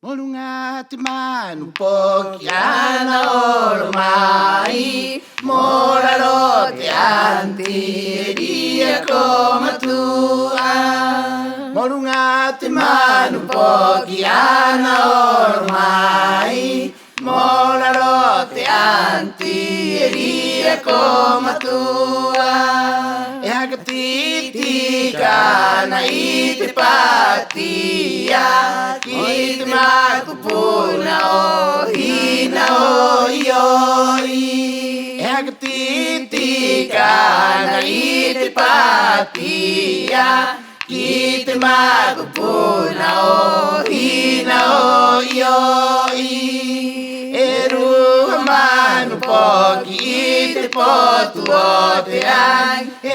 Molunga te manu poki ana oro mai, moraro te anti dia komatua. Molunga te manu poki ana oro mai, moraro te anti dia komatua. E haka titi kana I te patia, ki te makupuna o hina o ioi. E haka titi kana I te patia, ki te makupuna o hina o ioi. E rua manu poki I te potu o te ai, e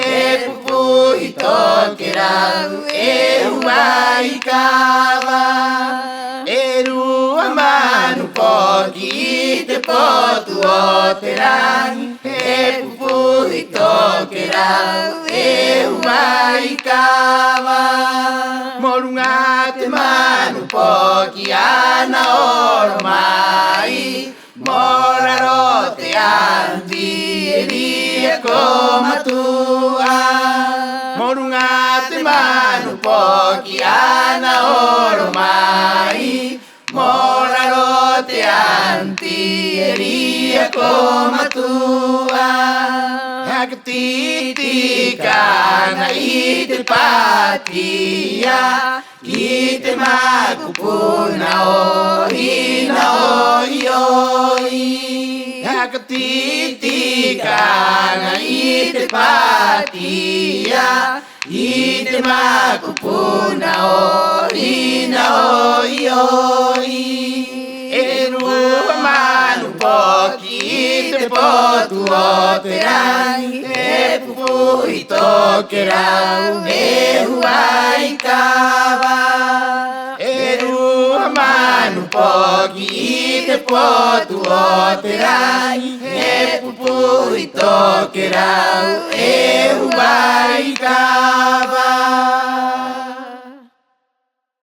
pupu I toke rau, e hua I kawa. E rua manu poki I te potu o te rai, e pupu I toke rau, e hua I kawa. Molunga te manu poki ana oro mai, moraro te anti e ria komatua. Molunga te manu poki ana oro mai, moraro te anti e ria komatua. Haka titi kana I te patia, ki te makupuna o hina o ioi. Haka titi kana I te patia, ki te makupuna o hina o ioi. E rua manu poki I te potu o te rai, e pupu I toke rau, e hua I kawa. E rua manu poki I te potu o te rai, e pupu I toke rau, e hua I kawa.